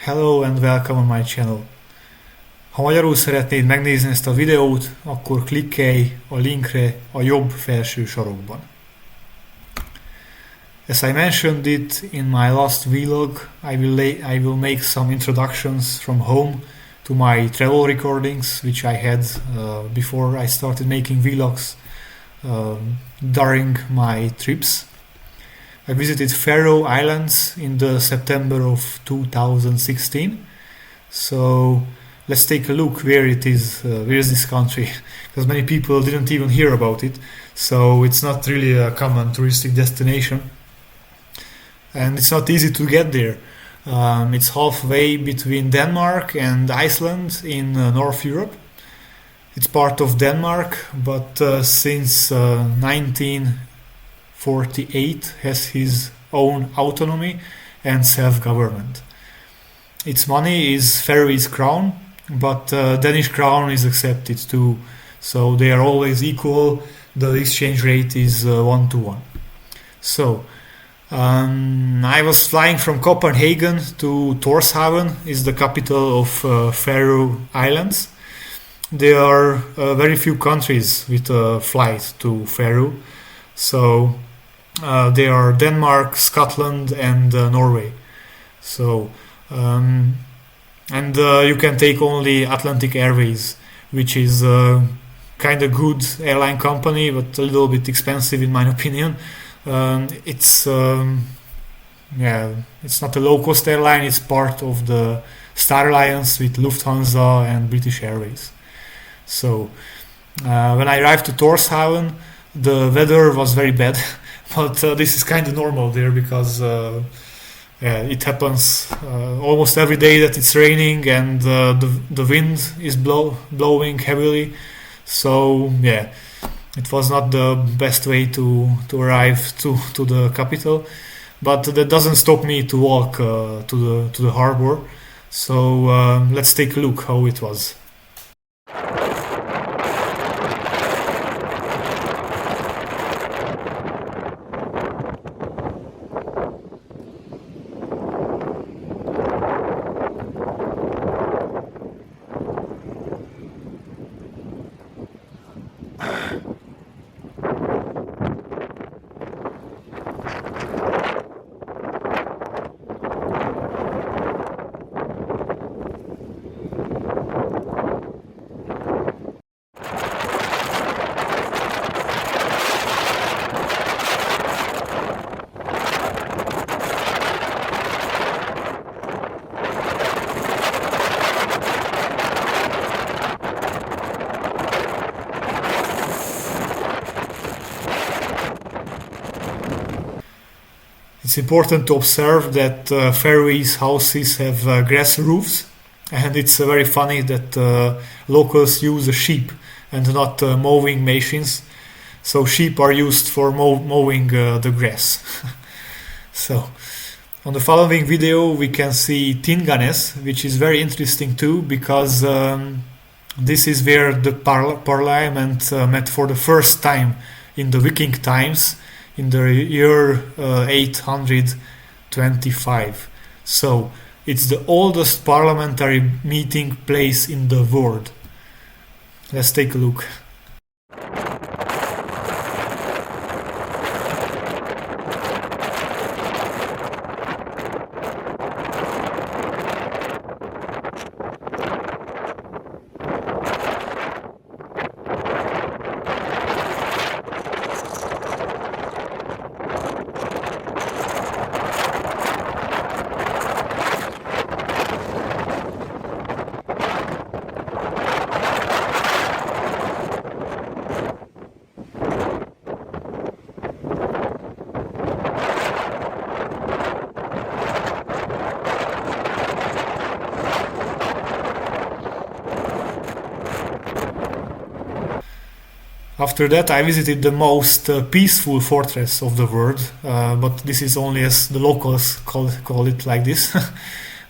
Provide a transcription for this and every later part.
Hello and welcome on my channel. Ha magyarul szeretnéd megnézni ezt a videót, akkor klikkelj a linkre a jobb felső sarokban. As I mentioned it in my last vlog, I will make some introductions from home to my travel recordings, which I had before I started making vlogs during my trips. I visited Faroe Islands in the September of 2016. So let's take a look where it is. Where is this country? Because many people didn't even hear about it. So it's not really a common touristic destination, and it's not easy to get there. It's halfway between Denmark and Iceland in North Europe. It's part of Denmark, but since 1948 has his own autonomy and self-government. Its money is Faroese crown, but Danish crown is accepted too, so they are always equal. The exchange rate is 1-to-1. So I was flying from Copenhagen to Tórshavn, is the capital of Faroe Islands. There are very few countries with a flight to Faroe, so there are Denmark, Scotland, and Norway. So you can take only Atlantic Airways, which is kind of good airline company, but a little bit expensive in my opinion. It's not a low-cost airline. It's part of the Star Alliance with Lufthansa and British Airways. So when I arrived to Tórshavn, the weather was very bad, but this is kind of normal there because it happens almost every day that it's raining and the wind is blowing heavily. So it was not the best way to arrive to the capital, but that doesn't stop me to walk to the harbor. So let's take a look how it was. It's important to observe that Faroese houses have grass roofs, and it's very funny that locals use a sheep and not mowing machines. So sheep are used for mowing the grass. So on the following video we can see Tinganes, which is very interesting too, because this is where the parliament met for the first time in the Viking times, in the year 825. So it's the oldest parliamentary meeting place in the world. Let's take a look. After that I visited the most peaceful fortress of the world, but this is only as the locals call it like this.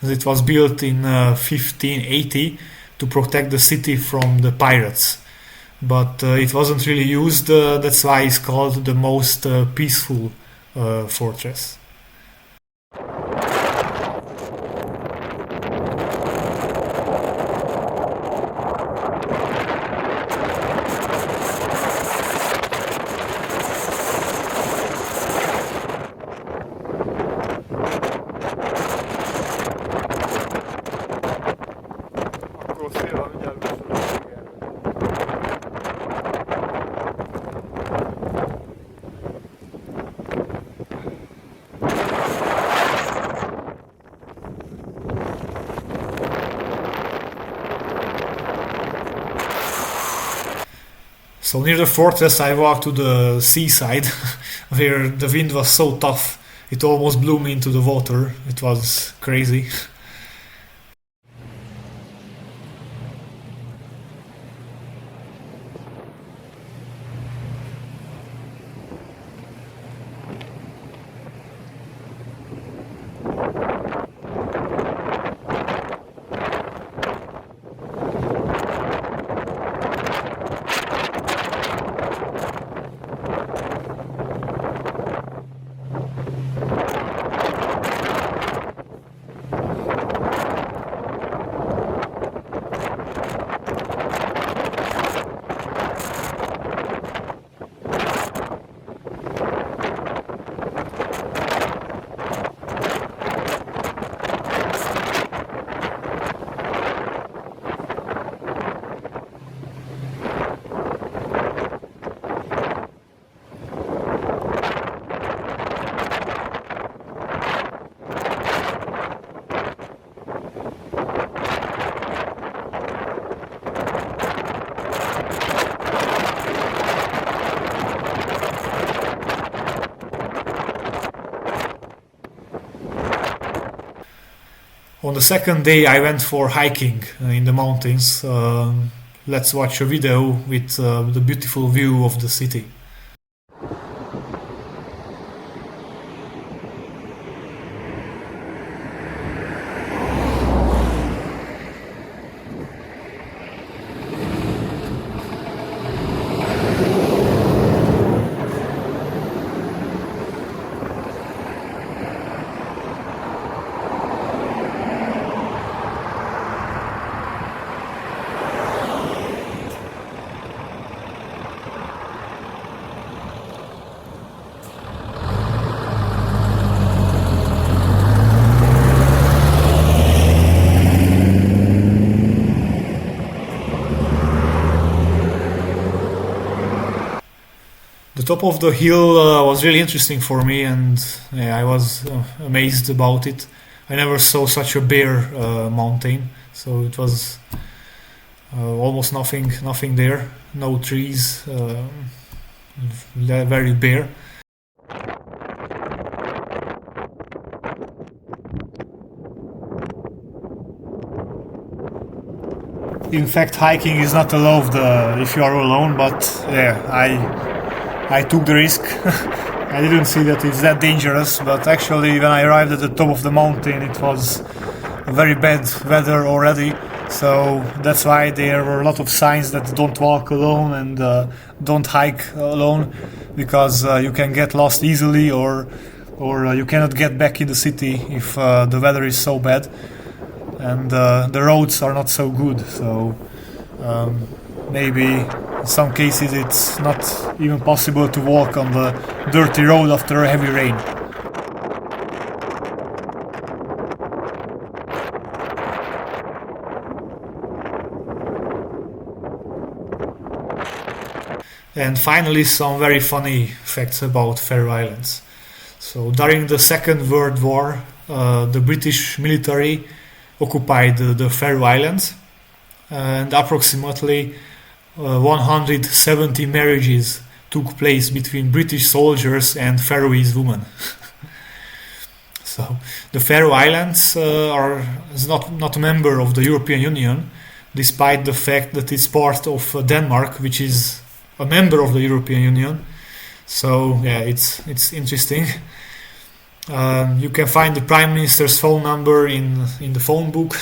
It was built in 1580 to protect the city from the pirates, but it wasn't really used, that's why it's called the most peaceful fortress. So near the fortress I walked to the seaside where the wind was so tough it almost blew me into the water. It was crazy. On the second day I went for hiking in the mountains. Let's watch a video with the beautiful view of the city. The top of the hill was really interesting for me, and I was amazed about it. I never saw such a bare mountain, so it was almost nothing there, no trees, very bare. In fact, hiking is not allowed if you are alone, but I took the risk. I didn't see that it's that dangerous, but actually when I arrived at the top of the mountain it was very bad weather already, so that's why there were a lot of signs that don't walk alone and don't hike alone, because you can get lost easily or you cannot get back in the city if the weather is so bad, and the roads are not so good, so maybe in some cases it's not even possible to walk on the dirty road after a heavy rain. And finally, some very funny facts about Faroe Islands. So during the Second World War, the British military occupied the Faroe Islands, and approximately 170 marriages took place between British soldiers and Faroese women. So the Faroe Islands is not a member of the European Union, despite the fact that it's part of Denmark, which is a member of the European Union. So yeah, it's interesting. You can find the Prime Minister's phone number in the phone book.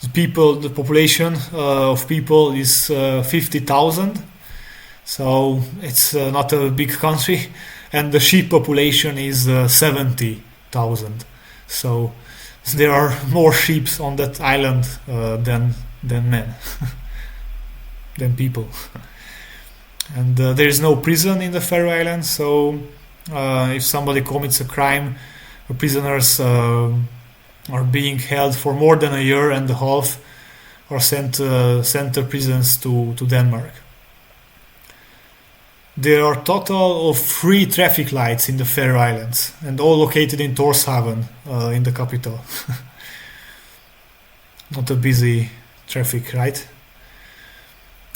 The population of people is 50,000, so it's not a big country, and the sheep population is 70,000. So there are more sheep on that island than men, than people. And there is no prison in the Faroe Islands, so if somebody commits a crime, the prisoners are being held for more than a year and a half, or sent to prisons to Denmark. There are total of 3 traffic lights in the Faroe Islands, and all located in Tórshavn, in the capital. Not a busy traffic, right?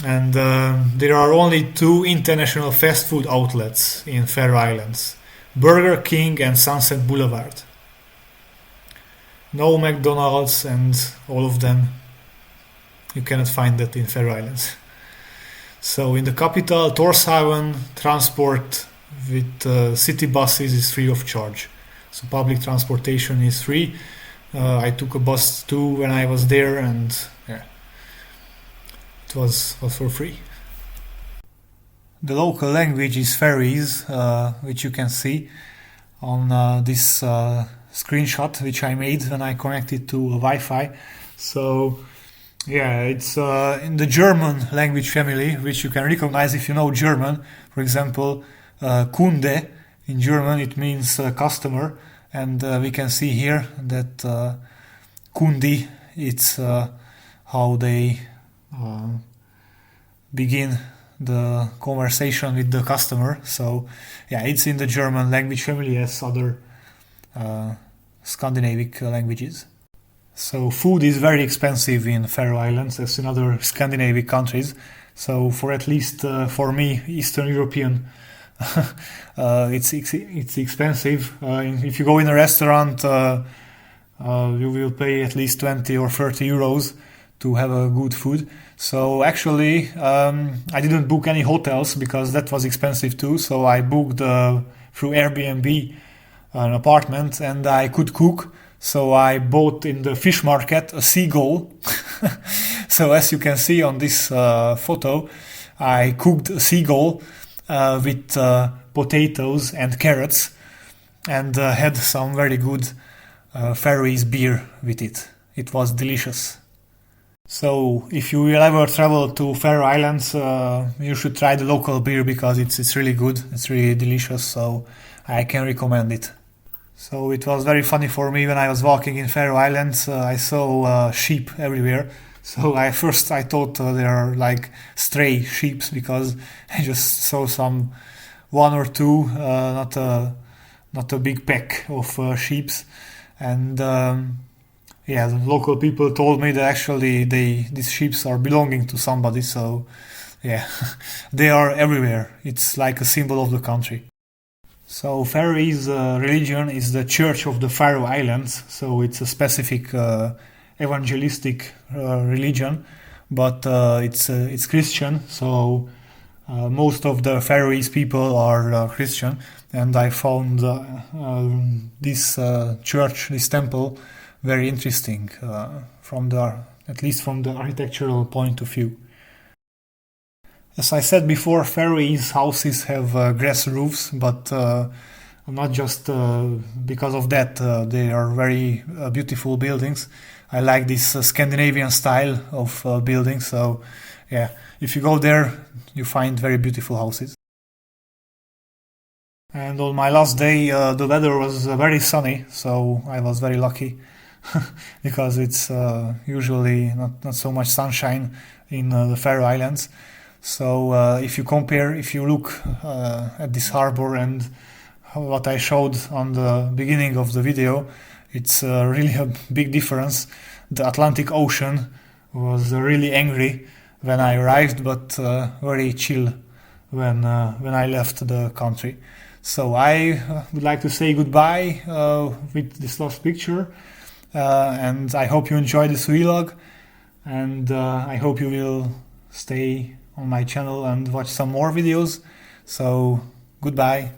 And there are only 2 international fast food outlets in Faroe Islands: Burger King and Sunset Boulevard. No McDonald's and all of them. You cannot find that in Faroe Islands. So in the capital, Tórshavn, transport with city buses is free of charge. So public transportation is free. I took a bus too when I was there, and yeah, it was for free. The local language is Faroese, which you can see on this screenshot which I made when I connected to Wi-Fi. So yeah, it's in the German language family, which you can recognize if you know German. For example, Kunde in German, it means customer, and we can see here that Kundi, it's how they begin the conversation with the customer. So yeah, it's in the German language family as other Scandinavian languages. So food is very expensive in Faroe Islands as in other Scandinavian countries. So for at least for me, Eastern European, it's expensive. If you go in a restaurant, you will pay at least 20 or 30 euros to have a good food. So actually, I didn't book any hotels because that was expensive too. So I booked through Airbnb an apartment, and I could cook. So I bought in the fish market a seagull. So as you can see on this photo, I cooked a seagull with potatoes and carrots, and had some very good Faroese beer with it. It was delicious. So if you will ever travel to Faroe Islands, you should try the local beer because it's really good. It's really delicious. So I can recommend it. So it was very funny for me when I was walking in Faroe Islands. I saw sheep everywhere. So I thought they are like stray sheep because I just saw some 1 or 2, not a big pack of sheep. And yeah, the local people told me that actually these sheep are belonging to somebody. So yeah, they are everywhere. It's like a symbol of the country. So Faroese religion is the Church of the Faroe Islands. So it's a specific evangelistic religion, but it's Christian. So most of the Faroese people are Christian, and I found this church, this temple, very interesting at least from the architectural point of view. As I said before, Faroese houses have grass roofs, but not just because of that. They are very beautiful buildings. I like this Scandinavian style of buildings. So yeah, if you go there, you find very beautiful houses. And on my last day, the weather was very sunny, so I was very lucky because it's usually not so much sunshine in the Faroe Islands. So if you look at this harbor and what I showed on the beginning of the video, it's really a big difference. The Atlantic Ocean was really angry when I arrived, but very chill when I left the country. So I would like to say goodbye with this last picture, and I hope you enjoyed this vlog, and I hope you will stay on my channel and watch some more videos. So goodbye.